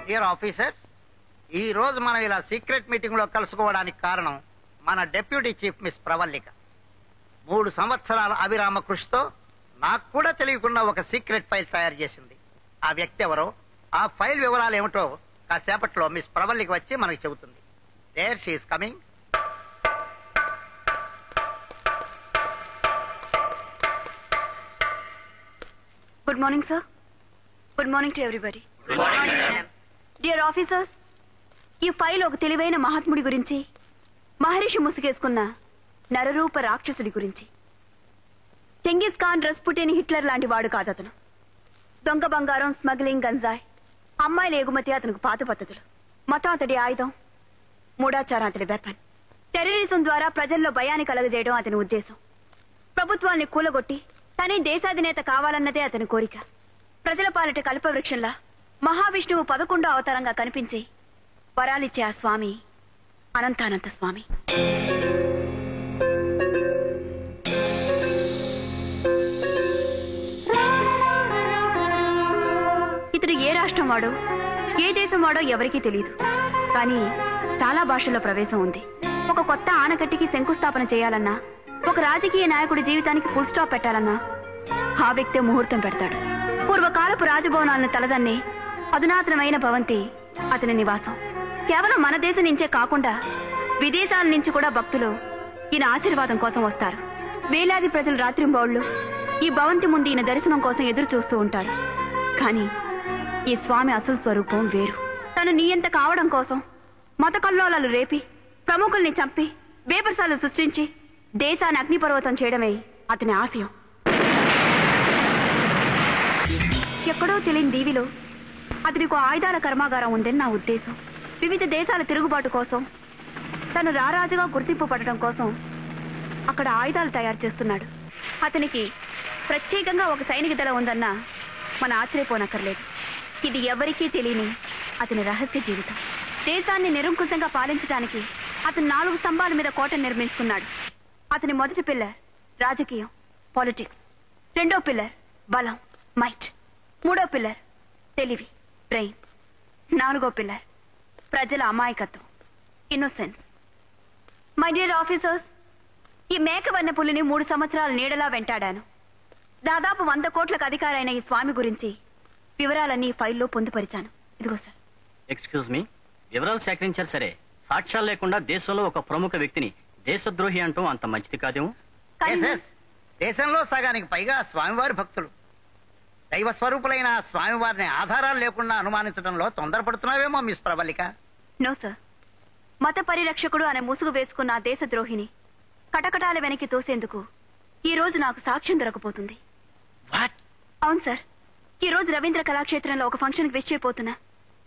Dear officers, ఈ రోజు మనం ఇలా సీక్రెట్ మీటింగ్ లో కలుసుకోవడానికి కారణం మన డెప్యూటీ చీఫ్ మిస్ ప్రవల్లిక 3 సంవత్సరాల అవిరామ కృషితో నాకు కూడా తెలియకుండా ఒక సీక్రెట్ ఫైల్ తయారు చేసింది. ఆ వ్యక్తి ఎవరో, ఆ ఫైల్ వివరాలు ఏమిటో కాసేపట్లో మిస్ ప్రవల్లిక వచ్చి మనకి చెబుతుంది. There she is coming. Good morning sir. Good morning to everybody. Dear officers, ఈ ఫైల్ ఒక తెలివైన మహాత్ముడి గురించి, మహర్షి ముసుగేసుకున్న నరరూప రాక్షసుడి గురించి. చెంగిస్ ఖాన్, రస్పుటిన్, హిట్లర్ లాంటి వాడు కాదు అతను. దొంగ బంగారం, స్మగ్లింగ్, గంజాయ్, అమ్మాయిల ఎగుమతి అతనికి పాత పద్ధతులు. మతం అతడి ఆయుధం, మూఢాచారం అతడి వెపన్. టెర్రరిజం ద్వారా ప్రజల్లో భయాన్ని కలగజేయడం అతని ఉద్దేశం. ప్రభుత్వాల్ని కూలగొట్టి తనే దేశాధినేత కావాలన్నదే అతని కోరిక. ప్రజల పాలిట కల్పవృక్షంలా మహావిష్ణువు 11వ అవతారంగా కనిపించి వరాలిచ్చే ఆ స్వామి అనంతానంత స్వామి. ఇతడు ఏ రాష్ట్రం వాడో, ఏ దేశం వాడో ఎవరికీ తెలియదు. కానీ చాలా భాషల్లో ప్రవేశం ఉంది. ఒక కొత్త ఆనకట్టికి శంకుస్థాపన చేయాలన్నా, ఒక రాజకీయ నాయకుడి జీవితానికి ఫుల్ స్టాప్ పెట్టాలన్నా ఆ వ్యక్తే ముహూర్తం పెడతాడు. పూర్వకాలపు రాజభవనాలను తలదన్నే అధునాతనమైన భవంతి అతని నివాసం. కేవలం మన దేశం నుంచే కాకుండా విదేశాల నుంచి కూడా భక్తులు ఈయన ఆశీర్వాదం కోసం వస్తారు. వేలాది ప్రజలు రాత్రింబౌళ్లు ఈ భవంతి ముందు ఈయన దర్శనం కోసం ఎదురు చూస్తూ ఉంటారు. కానీ ఈ స్వామి అసలు స్వరూపం వేరు. తను నియంత కావడం కోసం మత కల్లోలాలు రేపి, ప్రముఖుల్ని చంపి, వేపరసాలు సృష్టించి దేశాన్ని అగ్నిపర్వతం చేయడమే అతని ఆశయం. ఎక్కడో తెలియని దీవిలో అతనికి ఆయుధాల కర్మాగారం ఉందని నా ఉద్దేశం. వివిధ దేశాల తిరుగుబాటు కోసం, తను రారాజుగా గుర్తింపు పడటం కోసం అక్కడ ఆయుధాలు తయారు చేస్తున్నాడు. అతనికి ప్రత్యేకంగా ఒక సైనిక దళం ఉందన్నా మన ఆశ్చర్యపోనక్కర్లేదు. ఇది ఎవరికీ తెలియని అతని రహస్య జీవితం. దేశాన్ని నిరంకుశంగా పాలించడానికి అతను 4 స్తంభాల మీద కోటను నిర్మించుకున్నాడు. అతని మొదటి పిల్లర్ రాజకీయం, పాలిటిక్స్. 2వ పిల్లర్ బలం, మైట్. 3వ పిల్లర్ తెలివి, బ్రెయిన్. 4వ పిల్లర్ ప్రజల అమాయకత్వం, ఇన్నోసెన్స్. మై డియర్ ఆఫీసర్స్, ఈ మేకవన్న పులిని 3 సంవత్సరాల నీడలా వెంటాడాను. దాదాపు 100 కోట్లకు అధికారైన ఈ స్వామి గురించి వివరాలన్నీ ఫైల్లో పొందుపరిచాను. ఇదిగో సార్. ఎక్స్క్యూజ్ మీ, వివరాలు సేకరించారు సరే, సాక్ష్యాలు లేకుండా దేశంలో ఒక ప్రముఖ వ్యక్తిని దేశద్రోహి అంటాం అంత మంచిది కాదేమో. దేశంలో సగానికి పైగా స్వామివారి భక్తులు. దైవ స్వరూపులైన స్వామివారిని ఆధారాలు లేకుండా అనుమానించడంలో తొందరపడుతున్నావేమో మిస్ ప్రవల్లిక. నో సార్, మత పరిరక్షకుడు అనే ముసుగు వేసుకున్న దేశద్రోహిని కటకటాల వెనక్కి తోసేందుకు ఈ రోజు నాకు సాక్ష్యం దొరకపోతుంది. అవును సార్, ఈ రోజు రవీంద్ర కళాక్షేత్రంలో ఒక ఫంక్షన్ కి విష్ చేయబోతున్నా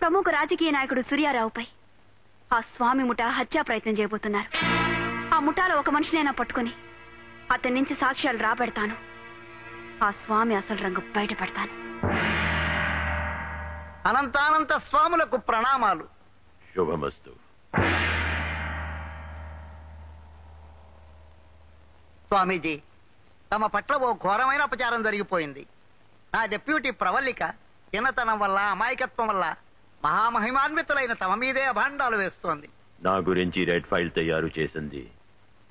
ప్రముఖ రాజకీయ నాయకుడు సూర్యారావుపై ఆ స్వామి ముఠా హత్యా ప్రయత్నం చేయబోతున్నారు. ఆ ముఠాలో ఒక మనిషినైనా పట్టుకుని అతని నుంచి సాక్ష్యాలు రాబెడతాను. ఆ స్వామి అసలు రంగు బయటపడతాను. అనంతానంత స్వాములకు ప్రణామాలు. శుభమస్తు. స్వామీజీ, తమ పట్ల ఓ ఘోరమైన అపచారం జరిగిపోయింది. నా డెప్యూటీ ప్రవల్లిక చిన్నతనం వల్ల, అమాయకత్వం వల్ల మహామహిమాన్వితులైన తమ మీదే అభాండాలు వేస్తోంది. నా గురించి రెడ్ ఫైల్ తయారు చేసింది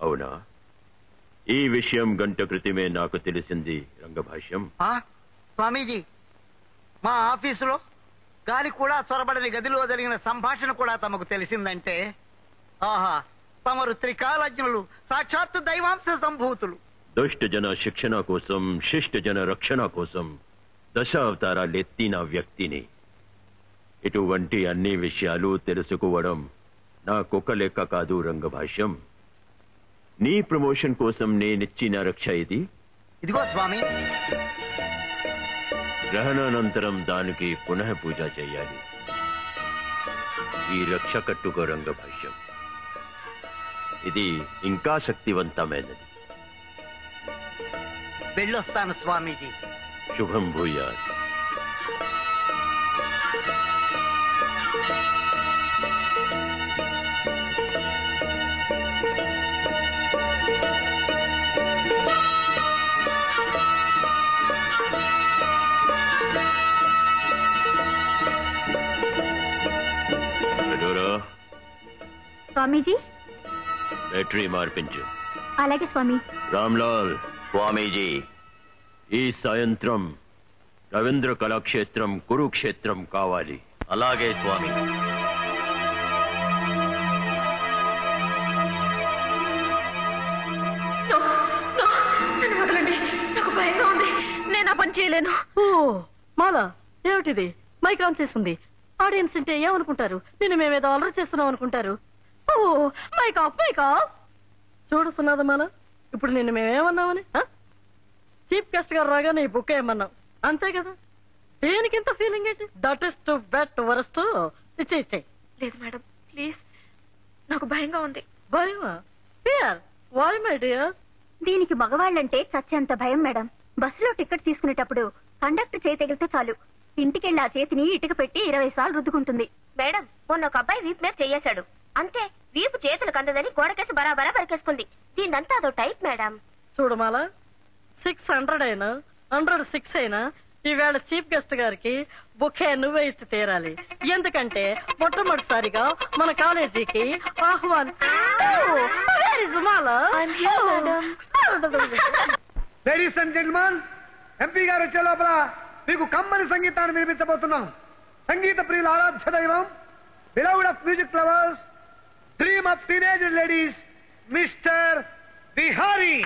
అవునా? ఈ విషయం గంట క్రితమే నాకు తెలిసింది. రంగభాష్యం. స్వామీజీ, మా ఆఫీసులో గాలి కూడా చొరబడని గదిలో జరిగిన సంభాషణ కూడా తమకు తెలిసిందంటే, ఆహా, తమరు త్రికాలజ్ఞులు, సాక్షాత్తు దైవాంశ సంభూతులు. దుష్ట జన శిక్షణ కోసం, శిష్ట జన రక్షణ కోసం దశావతారాలెత్తిన వ్యక్తిని. ఇటువంటి అన్ని విషయాలు తెలుసుకోవడం నాకొక లెక్క కాదు రంగభాష్యం. నీ ప్రమోషన్ కోసం నేనిచ్చిన రక్ష ఇది. ఇదిగో స్వామి. గ్రహణానంతరం దానికి పునః పూజ చేయాలి. ఈ రక్ష కట్టుకో రంగభాష్యం. ఇది ఇంకా శక్తివంతమైనది. వెళ్ళొస్తాను స్వామీజీ. శుభం భూయాత్. స్వామీజీ. బ్యాటరీ మార్పించు. అలాగే స్వామి. రామ్లాల్, స్వామీజీ. ఈ సాయంత్రం రవీంద్ర కళాక్షేత్రం కురుక్షేత్రం కావాలి. అలాగే స్వామి. నన్ను వదలండి, నాకు భయంగా ఉంది. నేను ఆ పని చేయలేను. ఓ మాలా, ఏమిటిది? మైక్ ఆన్ చేసింది. ఆడియన్స్ అంటే ఏమనుకుంటారు? నిన్ను మేమేదో అలర్ చేస్తున్నాం అనుకుంటారు. ఓ మైక్ ఆఫ్, మైక్ ఆఫ్. చూడు సునాద మాల, ఇప్పుడు నిన్ను మేమేమన్నామని? చీఫ్ గెస్ట్ గారు రాగానే ఈ బుక్ ఏమన్నాం, అంతే కదా? దేనికి ఇంత ఫీలింగ్ ఏంటి? That is to bet worst. ఇచ్చే లేదు మేడం, ప్లీజ్, నాకు భయంగా ఉంది. భయమా? Dear, why my dear? దీనికి మగవాళ్ళంటే చచ్చేంత భయం మేడం. బస్సులో టికెట్ తీసుకునేటప్పుడు కండక్టర్ చేయి తగిలితే చాలు, ఇంటికెళ్ళి ఆ చేతిని ఇటుక పెట్టి 20 సార్లు రుద్దుకుంటుంది. మేడం, మొన్న ఒక అబ్బాయి వీపు మీద చెయ్యేశాడు. అంతే, వీపు చేతులకు అందదని గోడకేసి బరాబరా పరికేసుకుంది. దీనంతా అదో టైప్ మేడం. చూడు మాల, 600 అయినా 106 అయినా ఈవేళ చీఫ్ గెస్ట్ గారికి బుకే నువ్వే ఇచ్చి తీరాలి. ఎందుకంటే మొట్టమొదటిసారిగా మన కాలేజీకి ఆహ్వాన్. లేడీస్ అండ్ జెంట్మెన్, ఎంపీ గారు వచ్చే లోపల మీకు కమ్మని సంగీతాన్ని వినిపించబోతున్నాం. సంగీత ప్రియుల ఆరాధ్య దైవం, beloved of music flowers, dream of teenage ladies, mister Bihari.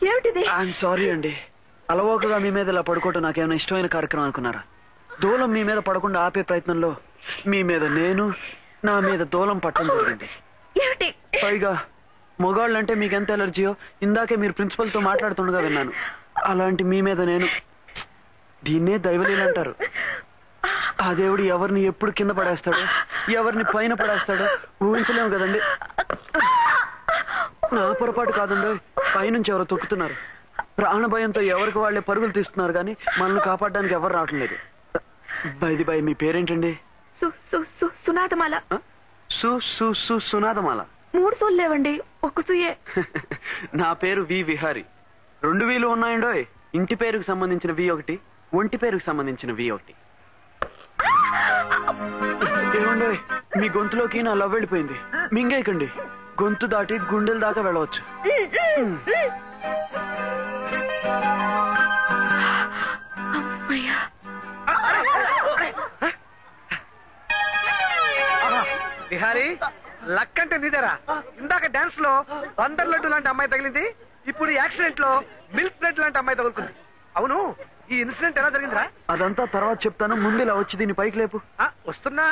ఏమిటిది? ఐఎమ్ సారీ అండి. అలవోకగా మీ మీద ఇలా పడుకోవటం నాకేమైనా ఇష్టమైన కార్యక్రమం అనుకున్నారా? దూలం మీ మీద పడకుండా ఆపే ప్రయత్నంలో మీ మీద నేను, నా మీద దూలం పట్టడం జరిగింది. ఏమిటి? పైగా మొగాళ్ళంటే మీకు ఎంత ఎలర్జీయో ఇందాకే మీరు ప్రిన్సిపల్ తో మాట్లాడుతుండగా విన్నాను. అలాంటి మీ మీద నేను, దీన్నే దైవలీల అంటారు. ఆ దేవుడు ఎవరిని ఎప్పుడు కింద పడేస్తాడో, ఎవరిని పైన పడేస్తాడో ఊహించలేము కదండి. నా పొరపాటు కాదండి, పైనుంచి ఎవరో తొక్కుతున్నారు. ప్రాణభయంతో ఎవరికి వాళ్లే పరుగులు తీస్తున్నారు, కానీ మనల్ని కాపాడడానికి ఎవరు రావటం లేదు. బై మీ పేరేంటండి? సునాదమాల. సునాదమాల. 3 సూలు లేవండి, ఒక్క సూయే. నా పేరు వి విహారి. 2 వీలు ఉన్నాయండోయ్. ఇంటి పేరుకు సంబంధించిన V1, ఒంటి పేరుకు సంబంధించిన V1. ఏమండోయ్, మీ గొంతులోకి నా లవ్ వెళ్ళిపోయింది. మింగేయకండి, గొంతు దాటి గుండెల దాకా వెళ్ళవచ్చు. బిహారీ, లక్ అంటే నీదేరా. ఇందాక డాన్స్ లో బందర్ లడ్డు లాంటి అమ్మాయి తగిలింది, ఇప్పుడు యాక్సిడెంట్ లో మిల్క్ బ్రెడ్ లాంటి అమ్మాయి తగులుకుంది. అవును, ఈ ఇన్సిడెంట్ ఎలా జరిగిందిరా? అదంతా తర్వాత చెప్తాను, ముందు ఇలా వచ్చి దీన్ని పైకి లేపు. వస్తున్నా.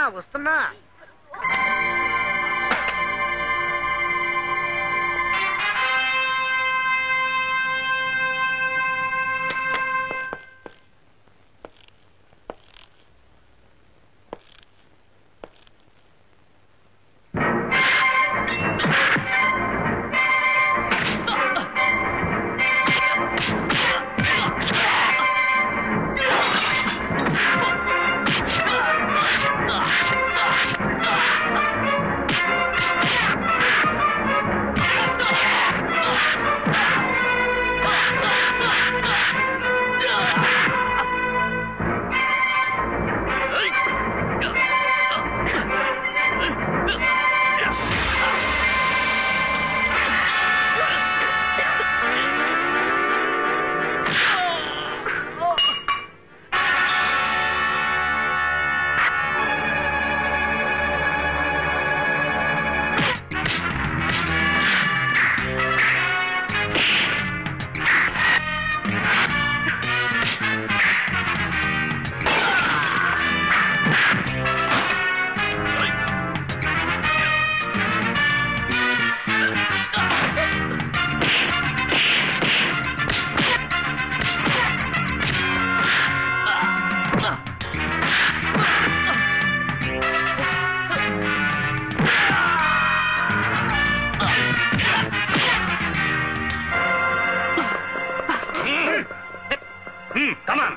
కమాన్.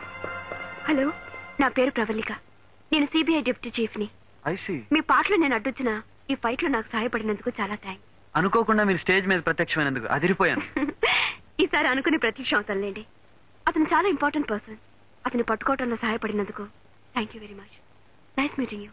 హలో, నా పేరు ప్రవల్లిక. నేను సిబిఐ డిప్యూటీ చీఫ్ ని. మీ పాటలో నేను అడ్డొచ్చిన ఈ ఫైట్ లో నాకు సహాయపడినందుకు చాలా థ్యాంక్స్. అనుకోకుండా మీరు స్టేజ్ మీద ప్రత్యక్షమైనందుకు అదిరిపోయాను. ఈసారి అనుకుని ప్రత్యక్షం అవుతాను లేండి. అతను చాలా ఇంపార్టెంట్ పర్సన్. అతన్ని పట్టుకోవటంలో సహాయపడినందుకు thank you very much. Nice meeting you.